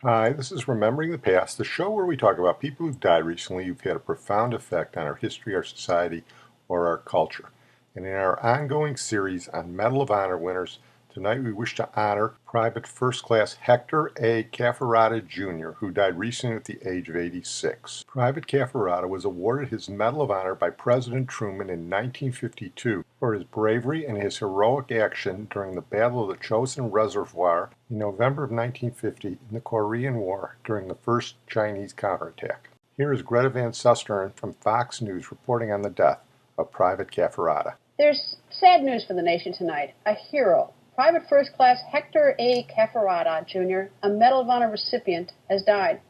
Hi, this is Remembering the Past, the show where we talk about people who've died recently who've had a profound effect on our history, our society, or our culture. And in our ongoing series on Medal of Honor winners, tonight we wish to honor Private First Class Hector A. Cafferata, Jr., who died recently at the age of 86. Private Cafferata was awarded his Medal of Honor by President Truman in 1952 for his bravery and his heroic action during the Battle of the Chosin Reservoir in November of 1950 in the Korean War during the first Chinese counterattack. Here is Greta Van Susteren from Fox News reporting on the death of Private Cafferata. There's sad news for the nation tonight. A hero, Private First Class Hector A. Cafferata, Jr., a Medal of Honor recipient, has died.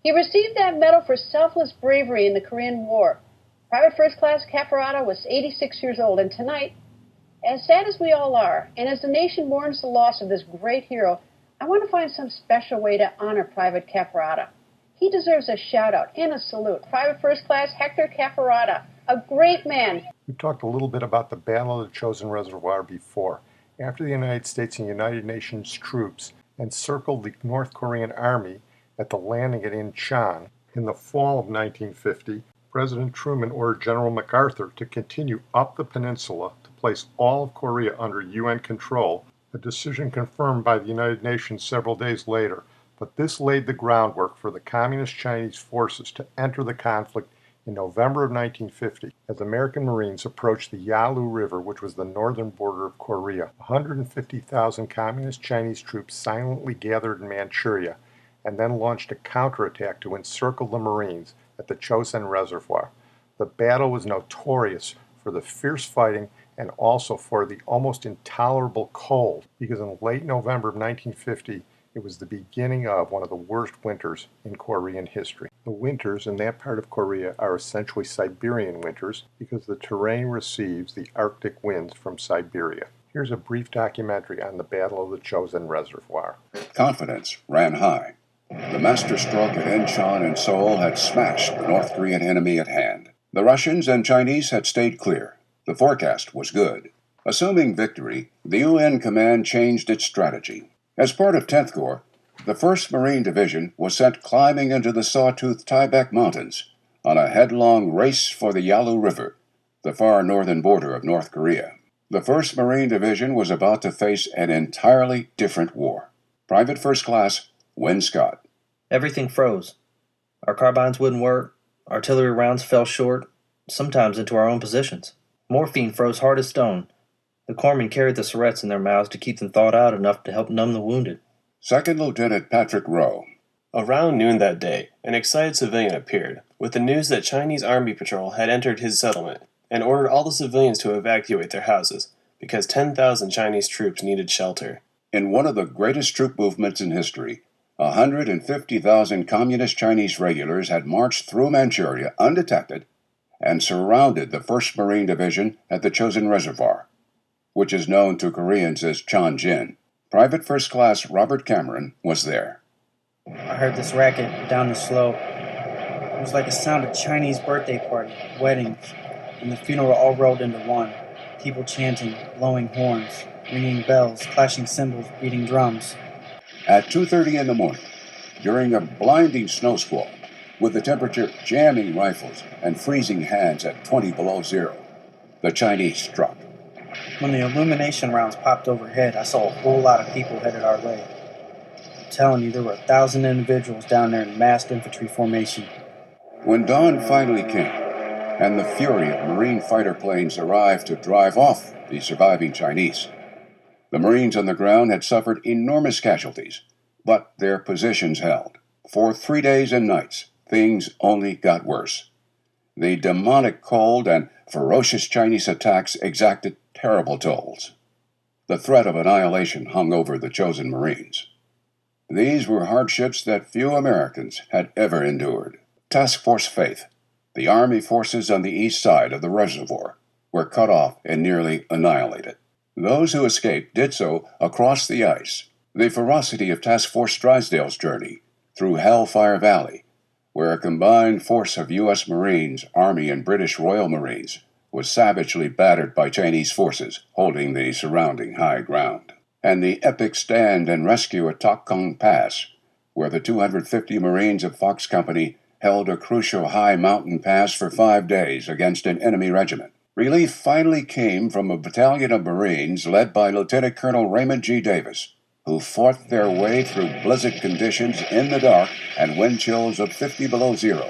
He received that medal for selfless bravery in the Korean War. Private First Class Cafferata was 86 years old, and tonight, as sad as we all are, and as the nation mourns the loss of this great hero, I want to find some special way to honor Private Cafferata. He deserves a shout-out and a salute. Private First Class Hector Cafferata, a great man. We've talked a little bit about the Battle of the Chosin Reservoir before. After the United States and United Nations troops encircled the North Korean army at the landing at Incheon in the fall of 1950, President Truman ordered General MacArthur to continue up the peninsula to place all of Korea under UN control, a decision confirmed by the United Nations several days later. But this laid the groundwork for the Communist Chinese forces to enter the conflict in November of 1950, as American Marines approached the Yalu River, which was the northern border of Korea. 150,000 Communist Chinese troops silently gathered in Manchuria and then launched a counterattack to encircle the Marines at the Chosin Reservoir. The battle was notorious for the fierce fighting and also for the almost intolerable cold, because in late November of 1950, it was the beginning of one of the worst winters in Korean history. The winters in that part of Korea are essentially Siberian winters because the terrain receives the Arctic winds from Siberia. Here's a brief documentary on the Battle of the Chosin Reservoir. Confidence ran high. The masterstroke at Incheon and Seoul had smashed the North Korean enemy at hand. The Russians and Chinese had stayed clear. The forecast was good. Assuming victory, the UN command changed its strategy. As part of 10th Corps, the 1st Marine Division was sent climbing into the Sawtooth Tieback Mountains on a headlong race for the Yalu River, the far northern border of North Korea. The 1st Marine Division was about to face an entirely different war. Private First Class Win Scott. Everything froze. Our carbines wouldn't work, artillery rounds fell short, sometimes into our own positions. Morphine froze hard as stone. The corpsmen carried the syrettes in their mouths to keep them thawed out enough to help numb the wounded. Second Lieutenant Patrick Rowe. Around noon that day, an excited civilian appeared with the news that Chinese Army Patrol had entered his settlement and ordered all the civilians to evacuate their houses because 10,000 Chinese troops needed shelter. In one of the greatest troop movements in history, 150,000 Communist Chinese regulars had marched through Manchuria undetected and surrounded the 1st Marine Division at the Chosin Reservoir, which is known to Koreans as Chonjin. Private First Class Robert Cameron was there. I heard this racket down the slope. It was like a sound of Chinese birthday party, weddings, and the funeral all rolled into one. People chanting, blowing horns, ringing bells, clashing cymbals, beating drums. At 2:30 in the morning, during a blinding snow squall, with the temperature jamming rifles and freezing hands at 20 below zero, the Chinese struck. When the illumination rounds popped overhead, I saw a whole lot of people headed our way. I'm telling you, there were 1,000 individuals down there in massed infantry formation. When dawn finally came, and the fury of Marine fighter planes arrived to drive off the surviving Chinese, the Marines on the ground had suffered enormous casualties, but their positions held. For 3 days and nights, things only got worse. The demonic cold and ferocious Chinese attacks exacted terrible tolls. The threat of annihilation hung over the Chosin Marines. These were hardships that few Americans had ever endured. Task Force Faith, the Army forces on the east side of the reservoir, were cut off and nearly annihilated. Those who escaped did so across the ice. The ferocity of Task Force Drysdale's journey through Hellfire Valley, where a combined force of U.S. Marines, Army, and British Royal Marines was savagely battered by Chinese forces holding the surrounding high ground. And the epic stand and rescue at Tak Kong Pass, where the 250 Marines of Fox Company held a crucial high mountain pass for 5 days against an enemy regiment. Relief finally came from a battalion of Marines led by Lieutenant Colonel Raymond G. Davis, who fought their way through blizzard conditions in the dark and wind chills of 50 below zero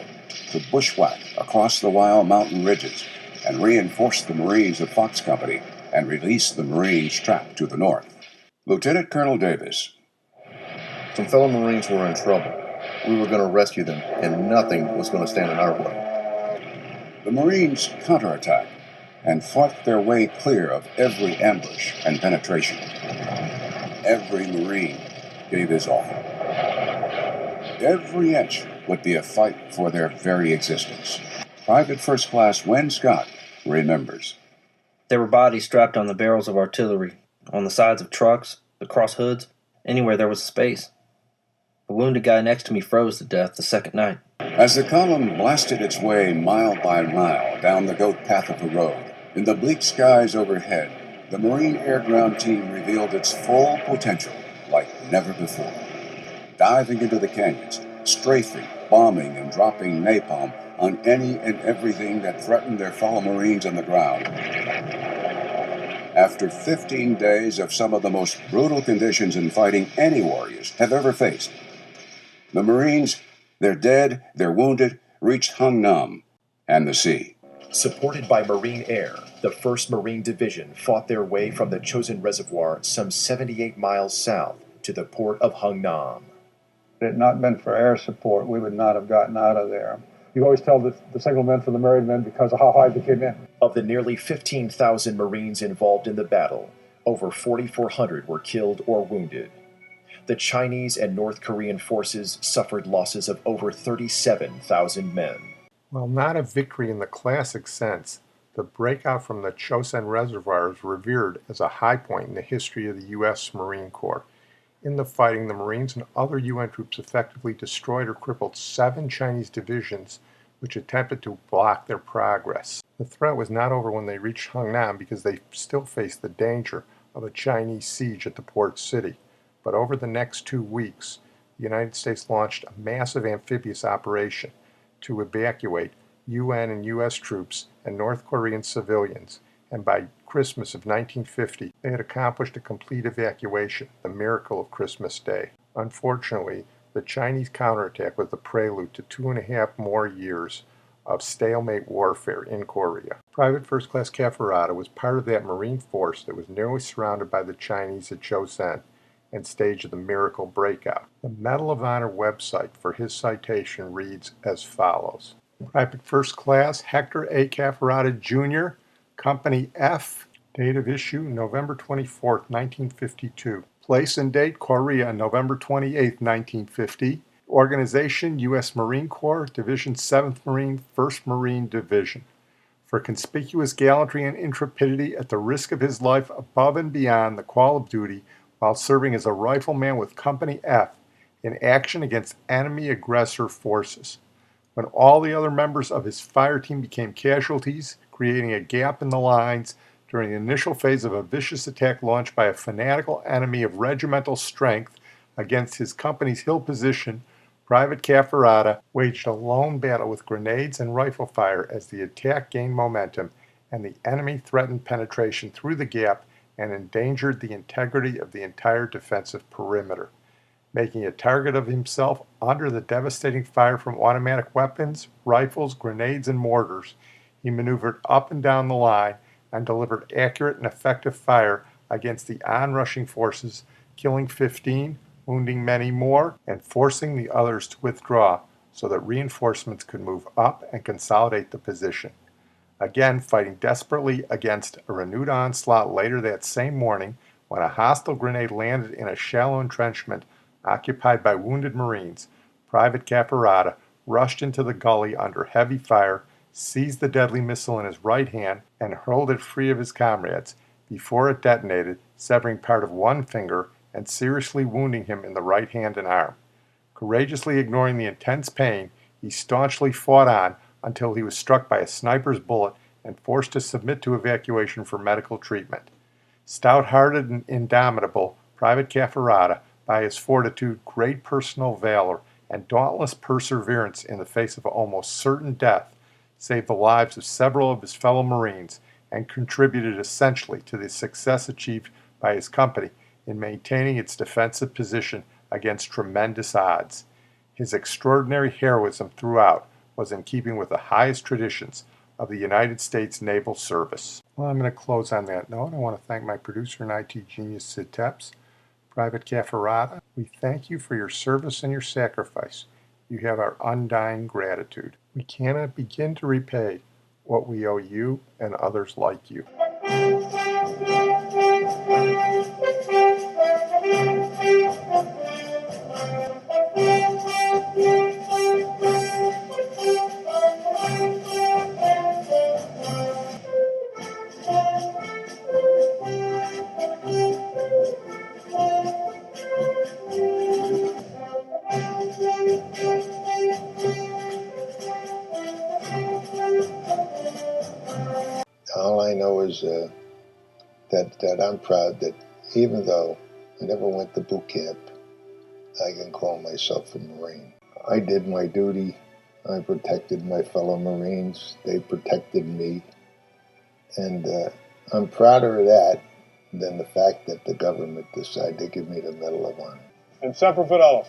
to bushwhack across the wild mountain ridges and reinforce the Marines of Fox Company and release the Marines trapped to the north. Lieutenant Colonel Davis. Some fellow Marines were in trouble. We were going to rescue them, and nothing was going to stand in our way. The Marines counterattacked and fought their way clear of every ambush and penetration. Every Marine gave his all. Every inch would be a fight for their very existence. Private First Class Wayne Scott remembers. There were bodies strapped on the barrels of artillery, on the sides of trucks, across hoods, anywhere there was space. The wounded guy next to me froze to death the second night. As the column blasted its way mile by mile down the goat path of the road, in the bleak skies overhead, the Marine Air Ground Team revealed its full potential like never before. Diving into the canyons, strafing, bombing, and dropping napalm on any and everything that threatened their fellow Marines on the ground. After 15 days of some of the most brutal conditions in fighting any warriors have ever faced, the Marines, their dead, their wounded, reached Hung Nam and the sea. Supported by Marine Air, the 1st Marine Division fought their way from the Chosin Reservoir some 78 miles south to the port of Hung Nam. If it had not been for air support, we would not have gotten out of there. You always tell the single men from the married men because of how high they came in. Of the nearly 15,000 Marines involved in the battle, over 4,400 were killed or wounded. The Chinese and North Korean forces suffered losses of over 37,000 men. While not a victory in the classic sense, the breakout from the Chosin Reservoir is revered as a high point in the history of the U.S. Marine Corps. In the fighting, the Marines and other UN troops effectively destroyed or crippled 7 Chinese divisions which attempted to block their progress. The threat was not over when they reached Hung Nam because they still faced the danger of a Chinese siege at the port city. But over the next 2 weeks, the United States launched a massive amphibious operation to evacuate UN and U.S. troops and North Korean civilians, and by Christmas of 1950, they had accomplished a complete evacuation, the miracle of Christmas Day. Unfortunately, the Chinese counterattack was the prelude to 2.5 more years of stalemate warfare in Korea. Private First Class Cafferata was part of that Marine force that was nearly surrounded by the Chinese at Chosin and staged the miracle breakout. The Medal of Honor website for his citation reads as follows. Private First Class Hector A. Cafferata, Jr., Company F, date of issue November 24, 1952. Place and date Korea, November 28, 1950. Organization U.S. Marine Corps, Division 7th Marine, 1st Marine Division. For conspicuous gallantry and intrepidity at the risk of his life above and beyond the call of duty while serving as a rifleman with Company F in action against enemy aggressor forces. When all the other members of his fire team became casualties, creating a gap in the lines during the initial phase of a vicious attack launched by a fanatical enemy of regimental strength against his company's hill position, Private Cafferata waged a lone battle with grenades and rifle fire as the attack gained momentum and the enemy threatened penetration through the gap and endangered the integrity of the entire defensive perimeter. Making a target of himself under the devastating fire from automatic weapons, rifles, grenades, and mortars, he maneuvered up and down the line and delivered accurate and effective fire against the onrushing forces, killing 15, wounding many more, and forcing the others to withdraw so that reinforcements could move up and consolidate the position. Again, fighting desperately against a renewed onslaught later that same morning when a hostile grenade landed in a shallow entrenchment occupied by wounded Marines, Private Cafferata rushed into the gully under heavy fire, seized the deadly missile in his right hand, and hurled it free of his comrades before it detonated, severing part of one finger and seriously wounding him in the right hand and arm. Courageously ignoring the intense pain, he staunchly fought on until he was struck by a sniper's bullet and forced to submit to evacuation for medical treatment. Stout-hearted and indomitable, Private Cafferata By his fortitude, great personal valor, and dauntless perseverance in the face of almost certain death, saved the lives of several of his fellow Marines and contributed essentially to the success achieved by his company in maintaining its defensive position against tremendous odds. His extraordinary heroism throughout was in keeping with the highest traditions of the United States Naval Service. Well, I'm going to close on that note. I want to thank my producer and IT genius, Sid Tepps. Private Cafferata, we thank you for your service and your sacrifice. You have our undying gratitude. We cannot begin to repay what we owe you and others like you. All I know is that I'm proud that even though I never went to boot camp, I can call myself a Marine. I did my duty. I protected my fellow Marines. They protected me. And I'm prouder of that than the fact that the government decided to give me the Medal of Honor. And Semper Fidelis.